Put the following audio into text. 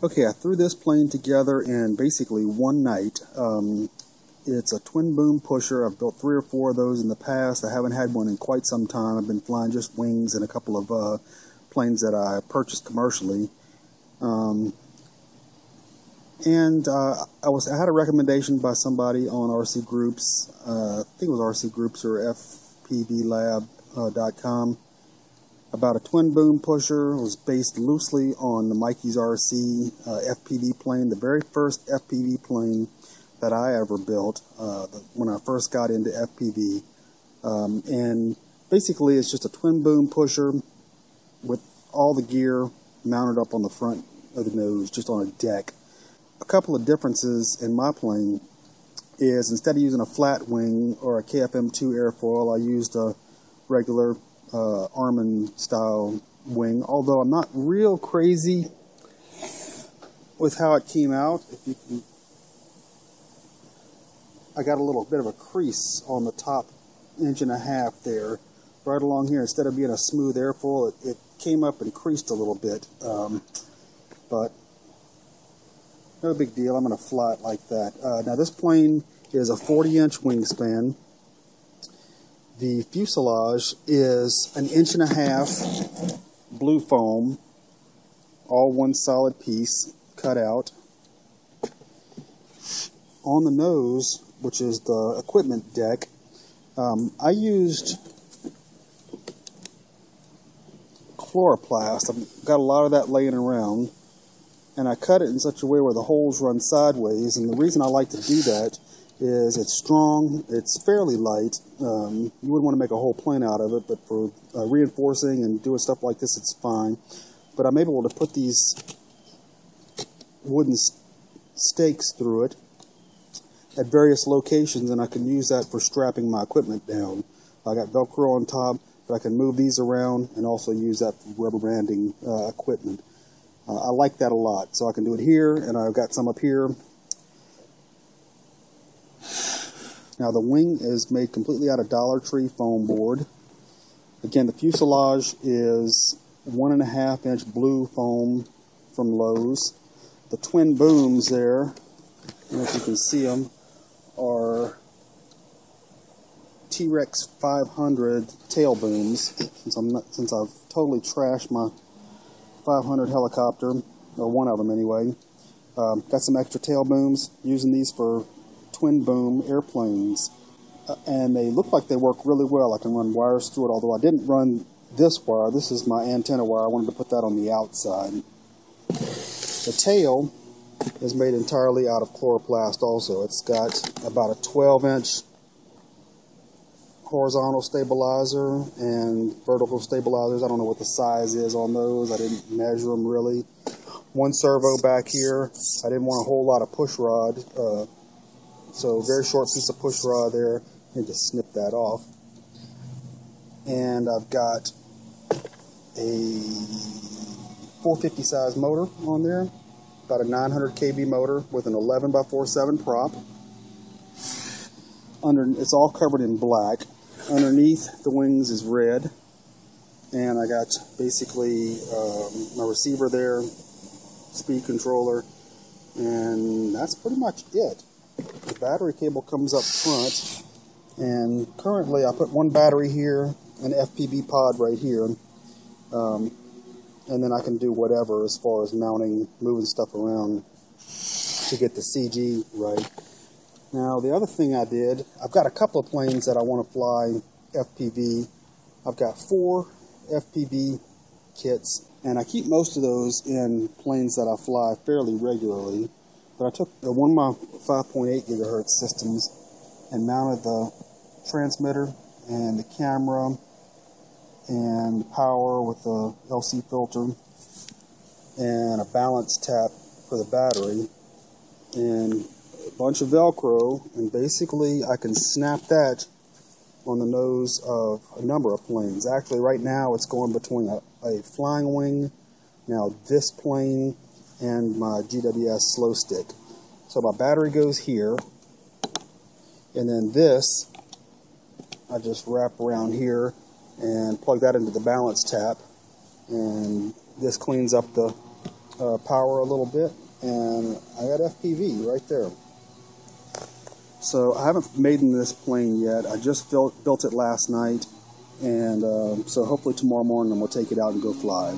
Okay, I threw this plane together in basically one night. It's a twin boom pusher. I've built 3 or 4 of those in the past. I haven't had one in quite some time. I've been flying just wings and a couple of planes that I purchased commercially. I had a recommendation by somebody on RCGroups. I think it was RCGroups or fpvlab.com. About a twin boom pusher. It was based loosely on the Mikey's RC FPV plane, the very first FPV plane that I ever built when I first got into FPV. And basically it's just a twin boom pusher with all the gear mounted up on the front of the nose, just on a deck. A couple of differences in my plane is instead of using a flat wing or a KFM2 airfoil, I used a regular Armin style wing, although I'm not real crazy with how it came out. If you can, I got a little bit of a crease on the top 1.5 inch there, right along here. Instead of being a smooth airfoil, it came up and creased a little bit, but no big deal. I'm going to fly it like that. Now this plane is a 40-inch wingspan. The fuselage is 1.5 inch blue foam, all one solid piece, cut out. On the nose, which is the equipment deck, I used chloroplast. I've got a lot of that laying around, and I cut it in such a way where the holes run sideways. And the reason I like to do that is it's strong, it's fairly light. You wouldn't want to make a whole plane out of it, but for reinforcing and doing stuff like this, it's fine. But I'm able to put these wooden stakes through it at various locations, and I can use that for strapping my equipment down. I got Velcro on top, but I can move these around and also use that for rubber banding equipment. I like that a lot. So I can do it here, and I've got some up here. Now the wing is made completely out of Dollar Tree foam board. Again, the fuselage is 1.5 inch blue foam from Lowe's. The twin booms there, I don't know if you can see them, are T-Rex 500 tail booms. Since I've totally trashed my 500 helicopter, or one of them anyway. Got some extra tail booms, using these for twin boom airplanes, and they look like they work really well. I can run wires through it, although I didn't run this wire. This is my antenna wire. I wanted to put that on the outside. The tail is made entirely out of chloroplast also. It's got about a 12-inch horizontal stabilizer and vertical stabilizers. I don't know what the size is on those. I didn't measure them really. One servo back here. I didn't want a whole lot of push rod, so very short piece of push rod there, and just snip that off. And I've got a 450 size motor on there, about a 900 kV motor with an 11x47 prop. It's all covered in black. Underneath the wings is red, and I got basically my receiver there, speed controller, and that's pretty much it. The battery cable comes up front, and currently I put one battery here, an FPV pod right here, and then I can do whatever as far as mounting, moving stuff around to get the CG right. Now the other thing I did, I've got a couple of planes that I want to fly FPV. I've got 4 FPV kits, and I keep most of those in planes that I fly fairly regularly. But I took one of my 5.8 gigahertz systems and mounted the transmitter and the camera and the power with the LC filter and a balance tap for the battery and a bunch of Velcro, and basically I can snap that on the nose of a number of planes. Actually right now it's going between a flying wing, now this plane, and my GWS slow stick. So my battery goes here, and then this I just wrap around here and plug that into the balance tap, and this cleans up the power a little bit, and I got FPV right there. So I haven't made this plane yet. I just built it last night, and so hopefully tomorrow morning we'll take it out and go fly.